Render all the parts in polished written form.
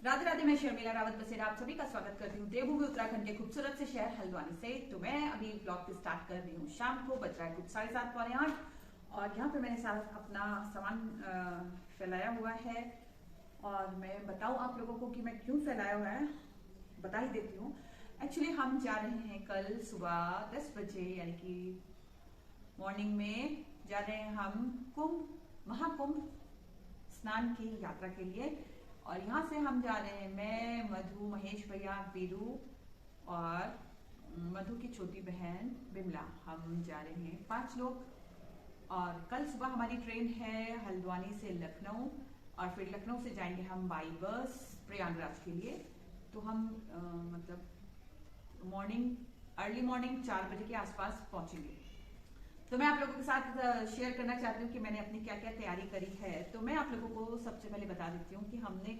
राधे राधे। मैं शर्मिला रावत बसेरा आप सभी का स्वागत करती हूँ देवभूमि उत्तराखंड के खूबसूरत से शहर हल्द्वानी से। तो मैं अभी ब्लॉग की स्टार्ट कर रही हूँ शाम को, बज रहा है कुछ 7:30 पौने 8 और यहाँ पे मैंने सारा अपना सामान फैलाया हुआ है। और मैं बताऊँ आप लोगों को कि मैं क्यों फैलाया हुआ है, बता ही देती हूँ। एक्चुअली हम जा रहे हैं कल सुबह 10 बजे यानी कि मॉर्निंग में जा रहे हैं हम महाकुंभ स्नान की यात्रा के लिए। और यहाँ से हम जा रहे हैं, मैं, मधु, महेश भैया, वीरू और मधु की छोटी बहन बिमला, हम जा रहे हैं 5 लोग। और कल सुबह हमारी ट्रेन है हल्द्वानी से लखनऊ और फिर लखनऊ से जाएंगे हम बाई बस प्रयागराज के लिए। तो हम मतलब अर्ली मॉर्निंग 4 बजे के आसपास पहुंचेंगे। तो मैं आप लोगों के साथ शेयर करना चाहती हूँ कि मैंने अपनी क्या क्या तैयारी करी है। तो मैं आप लोगों को सबसे पहले बता देती हूँ कि हमने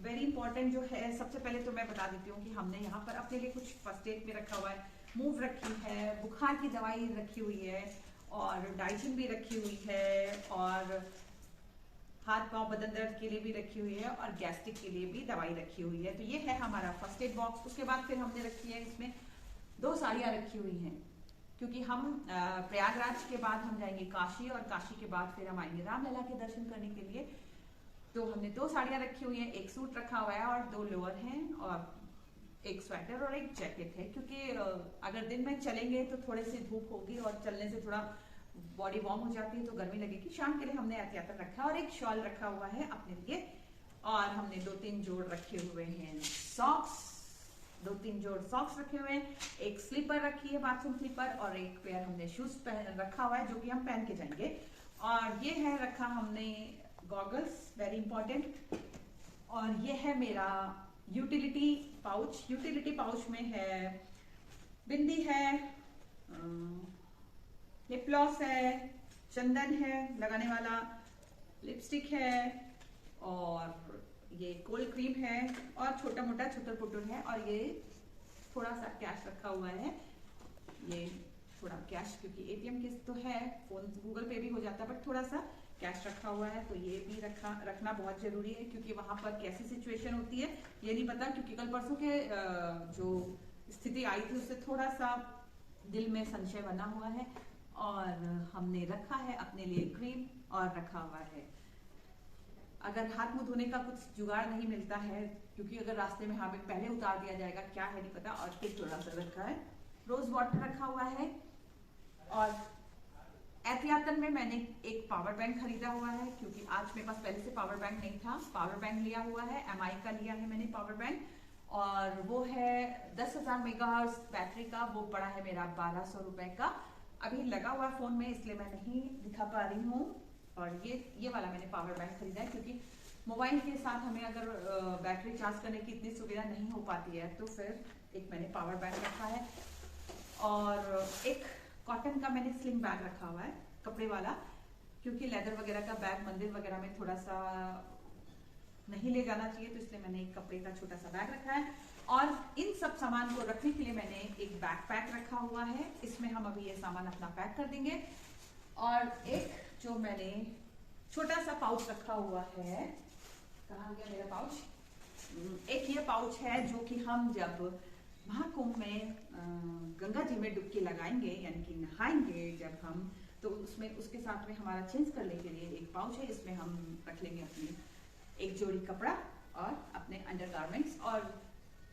वेरी इंपॉर्टेंट जो है, सबसे पहले तो मैं बता देती हूँ कि हमने यहाँ पर अपने लिए कुछ फर्स्ट एड में रखा हुआ है, मूव रखी है, बुखार की दवाई रखी हुई है और डाइजिन भी रखी हुई है और हाथ पांव बदन दर्द के लिए भी रखी हुई है और गैस्ट्रिक के लिए भी दवाई रखी हुई है। तो ये है हमारा फर्स्ट एड बॉक्स। उसके बाद फिर हमने रखी है, इसमें 2 साड़ियाँ रखी हुई हैं क्योंकि हम प्रयागराज के बाद हम जाएंगे काशी और काशी के बाद फिर हम आएंगे रामलला के दर्शन करने के लिए। तो हमने 2 साड़ियाँ रखी हुई हैं, एक सूट रखा हुआ है और 2 लोअर हैं और एक स्वेटर और एक जैकेट है क्योंकि अगर दिन में चलेंगे तो थोड़े से धूप होगी और चलने से थोड़ा बॉडी वार्म हो जाती है तो गर्मी लगेगी। शाम के लिए हमने एहतियातन रखा और एक शॉल रखा हुआ है अपने लिए। और हमने 2-3 जोड़ रखे हुए हैं सॉक्स, 2-3 जोड़ सॉक्स रखे हुए हैं, एक स्लीपर रखी है बाथरूम स्लीपर और एक पेयर हमने शूज पहन रखा हुआ है जो कि हम पहन के जाएंगे। और ये है रखा हमने गॉगल्स, वेरी इंपॉर्टेंट। और ये है मेरा यूटिलिटी पाउच। यूटिलिटी पाउच में है बिंदी है, लिप ग्लॉस है, चंदन है लगाने वाला, लिपस्टिक है और ये कोल्ड क्रीम है और छोटा मोटा छुटर पुटर है। और ये थोड़ा सा कैश रखा हुआ है, ये थोड़ा कैश क्योंकि एटीएम की तो है, फोन गूगल पे भी हो जाता है बट थोड़ा सा कैश रखा हुआ है। तो ये भी रखना बहुत जरूरी है क्योंकि वहां पर कैसी सिचुएशन होती है ये नहीं पता। क्योंकि कल परसों के जो स्थिति आई थी उससे थोड़ा सा दिल में संशय बना हुआ है। और हमने रखा है अपने लिए क्रीम और रखा हुआ है अगर हाथ मुंह धोने का कुछ जुगाड़ नहीं मिलता है क्योंकि अगर रास्ते में हमें पहले उतार दिया जाएगा क्या है नहीं पता। और फिर थोड़ा सा रखा है, रोज वाटर रखा हुआ है। और एहतियातन में मैंने एक पावर बैंक खरीदा हुआ है क्योंकि आज मेरे पास पहले से पावर बैंक नहीं था। पावर बैंक लिया हुआ है, MI का लिया है मैंने पावर बैंक और वो है 10,000 मेगाहर्ट्ज बैटरी का। वो पड़ा है मेरा 1200 रुपए का। अभी लगा हुआ फोन में इसलिए मैं नहीं दिखा पा रही हूँ। और ये वाला मैंने पावर बैंक खरीदा है क्योंकि मोबाइल के साथ हमें अगर बैटरी चार्ज करने की इतनी सुविधा नहीं हो पाती है तो फिर एक मैंने पावर बैंक रखा है। और एक कॉटन का मैंने स्लिंग बैग रखा हुआ है, कपड़े वाला, क्योंकि लेदर वगैरह का बैग मंदिर वगैरह में थोड़ा सा नहीं ले जाना चाहिए तो इसलिए मैंने एक कपड़े का छोटा सा बैग रखा है। और इन सब सामान को रखने के लिए मैंने एक बैकपैक रखा हुआ है, इसमें हम अभी ये सामान अपना पैक कर देंगे। और एक जो मैंने छोटा सा पाउच रखा हुआ है, कहाँ गया मेरा पाउच, एक ये पाउच है जो कि हम जब महाकुंभ में गंगा जी में डुबकी लगाएंगे यानी कि नहाएंगे जब हम, तो उसमें उसके साथ में हमारा चेंज करने के लिए एक पाउच है। इसमें हम रख लेंगे अपनी एक जोड़ी कपड़ा और अपने अंडरगारमेंट्स। और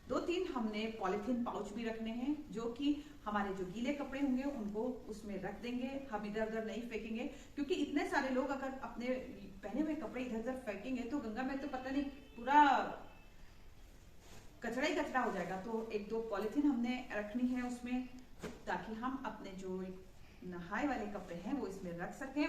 2-3 हमने पॉलिथीन पाउच भी रखने हैं जो कि हमारे जो गीले कपड़े होंगे उनको उसमें रख देंगे। हम इधर उधर नहीं फेंकेंगे क्योंकि इतने सारे लोग अगर अपने पहने हुए कपड़े इधर उधर फेंकेंगे तो गंगा में तो पता नहीं पूरा कचरा ही कचरा हो जाएगा। तो 1-2 पॉलिथीन हमने रखनी है उसमें ताकि हम अपने जो नहाए वाले कपड़े हैं वो इसमें रख सकें।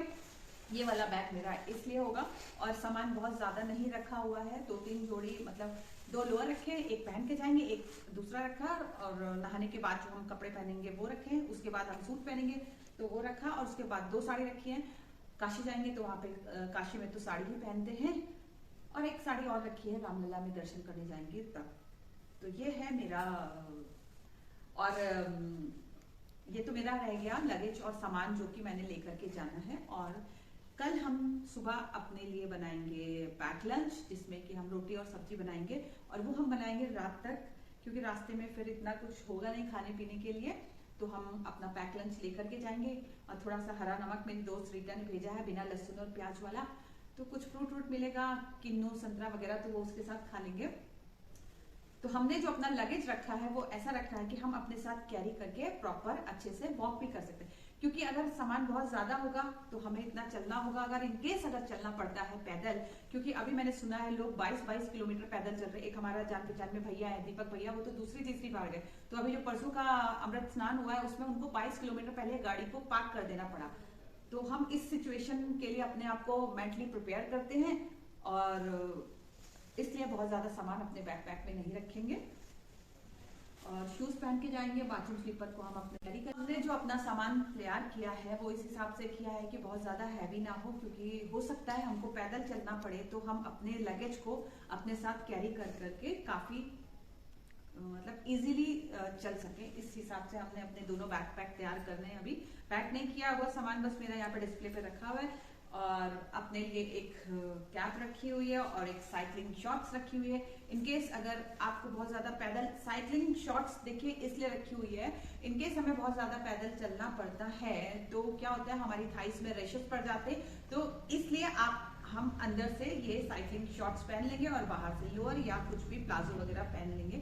ये वाला बैग मेरा इसलिए होगा। और सामान बहुत ज्यादा नहीं रखा हुआ है, 2-3 जोड़ी मतलब 2 लोअर रखे, एक पहन के जाएंगे, एक दूसरा रखा और नहाने के बाद जो हम कपड़े पहनेंगे वो रखे, उसके बाद हम सूट पहनेंगे तो वो रखा और उसके बाद 2 साड़ी रखी है। काशी जाएंगे तो वहां पे काशी में तो साड़ी ही पहनते हैं और एक साड़ी और रखी है, रामलला में दर्शन करने जाएंगे तब। तो ये है मेरा। और ये तो मेरा रह गया लगेज और सामान जो कि मैंने लेकर के जाना है। और कल हम सुबह अपने लिए बनाएंगे पैक लंच, जिसमें कि हम रोटी और सब्जी बनाएंगे, और वो हम बनाएंगे रात तक, क्योंकि रास्ते में फिर इतना कुछ होगा नहीं खाने पीने के लिए। तो हम अपना पैक लंच लेकर के जाएंगे। और थोड़ा सा हरा नमक मेरी दोस्त रीटा ने भेजा है, बिना लहसुन और प्याज वाला। तो कुछ फ्रूट व्रूट मिलेगा, किन्नू संतरा वगैरह, तो वो उसके साथ खा लेंगे। तो हमने जो अपना लगेज रखा है वो ऐसा रखा है कि हम अपने साथ कैरी करके प्रॉपर अच्छे से वॉक भी कर सकते हैं, क्योंकि अगर सामान बहुत ज्यादा होगा तो हमें इतना चलना होगा। अगर इनकेस अगर चलना पड़ता है पैदल, क्योंकि अभी मैंने सुना है लोग 22-22 किलोमीटर पैदल चल रहे हैं। एक हमारा जान पहचान में भैया है, दीपक भैया, वो तो दूसरी तीसरी बार गए। तो अभी जो परसों का अमृत स्नान हुआ है उसमें उनको 22 किलोमीटर पहले गाड़ी को पार्क कर देना पड़ा। तो हम इस सिचुएशन के लिए अपने आप को मेंटली प्रिपेयर करते हैं, और इसलिए बहुत ज्यादा सामान अपने बैकपैक में नहीं रखेंगे, और शूज पहन के जाएंगे। बाथरूम स्लीपर को हम अपने कैरी करेंगे। हमने जो अपना सामान तैयार किया है वो इस हिसाब से किया है कि बहुत ज्यादा हैवी ना हो, क्योंकि हो सकता है हमको पैदल चलना पड़े, तो हम अपने लगेज को अपने साथ कैरी कर करके काफी मतलब इजीली चल सके। इस हिसाब से हमने अपने दोनों बैकपैक तैयार करने हैं। अभी पैक नहीं किया हुआ सामान, बस मेरा यहाँ पे डिस्प्ले पे रखा हुआ है। और अपने लिए एक कैप रखी हुई है और एक साइकिलिंग शॉर्ट्स रखी हुई है। इनकेस अगर आपको बहुत ज्यादा पैदल, साइकिलिंग शॉर्ट्स देखिए इसलिए रखी हुई है, इनकेस हमें बहुत ज्यादा पैदल चलना पड़ता है तो क्या होता है हमारी थाइस में रैशेस पड़ जाते, तो इसलिए हम अंदर से ये साइकिलिंग शॉर्ट्स पहन लेंगे और बाहर से लोअर या कुछ भी प्लाजो वगैरह पहन लेंगे।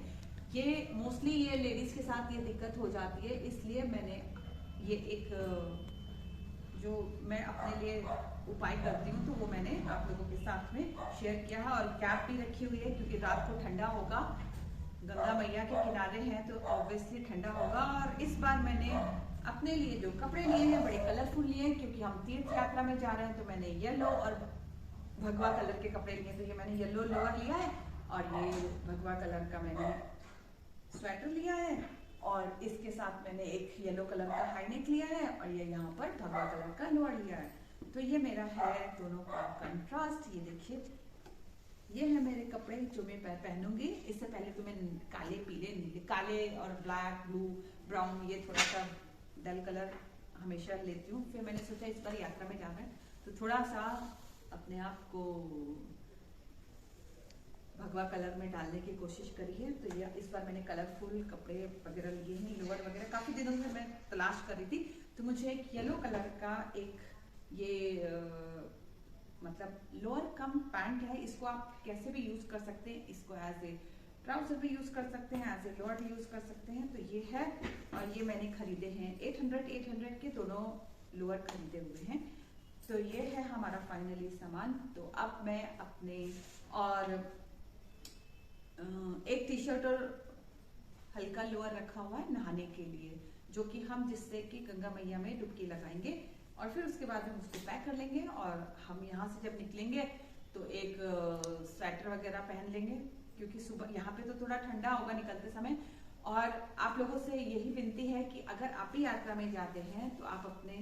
ये मोस्टली ये लेडीज के साथ ये दिक्कत हो जाती है, इसलिए मैंने ये एक जो मैं अपने लिए उपाय करती हूँ तो वो मैंने आप लोगों के साथ में शेयर किया है। और कैप भी रखी हुई है, क्योंकि रात को ठंडा होगा, गंगा मैया के किनारे हैं तो ऑब्वियसली ठंडा होगा। और इस बार मैंने अपने लिए जो कपड़े लिए हैं बड़े कलरफुल लिए हैं, क्योंकि हम तीर्थ यात्रा में जा रहे हैं। तो मैंने येलो और भगवा कलर के कपड़े लिए। तो ये मैंने येलो लोअर लिया है और ये भगवा कलर का मैंने स्वेटर लिया है, और इसके साथ मैंने एक येलो कलर का हाई नेक लिया है, और ये यहाँ पर भगवा कलर का लोअर लिया है। तो ये मेरा है दोनों का कंट्रास्ट। ये देखिए, ये है मेरे कपड़े जो मैं पहनूंगी। इससे पहले तो मैं काले, पीले, नीले, काले और ब्लैक, ब्लू, ब्राउन, ये थोड़ा सा डल कलर हमेशा लेती हूँ। फिर मैंने सोचा इस बार यात्रा में जाना है तो थोड़ा सा अपने आप को भगवा कलर में डालने की कोशिश करी है। तो ये इस बार मैंने कलरफुल कपड़े वगैरह लिए हैं, लोअर वगैरह काफी दिनों से मैं तलाश कर रही थी। तो मुझे एक येलो कलर का एक ये मतलब लोअर कम पैंट है, इसको आप कैसे भी यूज कर सकते हैं। इसको एज ए ट्राउजर भी यूज कर सकते हैं, एज ए लोअर भी यूज कर सकते हैं। तो ये है, और ये मैंने खरीदे हैं 800 के दोनों लोअर खरीदे हुए हैं। तो ये है हमारा फाइनली सामान। तो अब मैं अपने और एक टी शर्ट और हल्का लोअर रखा हुआ है नहाने के लिए, जो कि हम जिससे कि गंगा मैया में डुबकी लगाएंगे, और फिर उसके बाद हम उसको पैक कर लेंगे। और हम यहाँ से जब निकलेंगे तो एक स्वेटर वगैरह पहन लेंगे, क्योंकि सुबह यहाँ पे तो थोड़ा ठंडा होगा निकलते समय। और आप लोगों से यही विनती है कि अगर आप भी यात्रा में जाते हैं तो आप अपने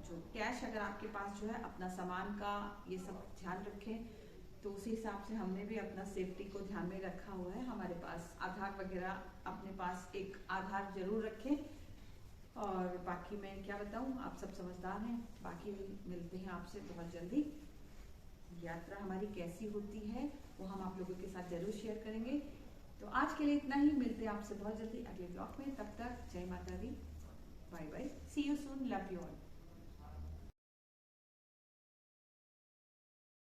जो कैश अगर आपके पास जो है अपना सामान का ये सब ध्यान रखें। तो उसी हिसाब से हमने भी अपना सेफ्टी को ध्यान में रखा हुआ है। हमारे पास आधार वगैरह, अपने पास एक आधार जरूर रखें। और बाकी मैं क्या बताऊं, आप सब समझदार हैं। बाकी मिलते हैं आपसे बहुत जल्दी। यात्रा हमारी कैसी होती है वो हम आप लोगों के साथ जरूर शेयर करेंगे। तो आज के लिए इतना ही, मिलते हैं आपसे बहुत जल्दी अगले ब्लॉग में। तब तक जय माता दी, bye bye, see you soon, love you all.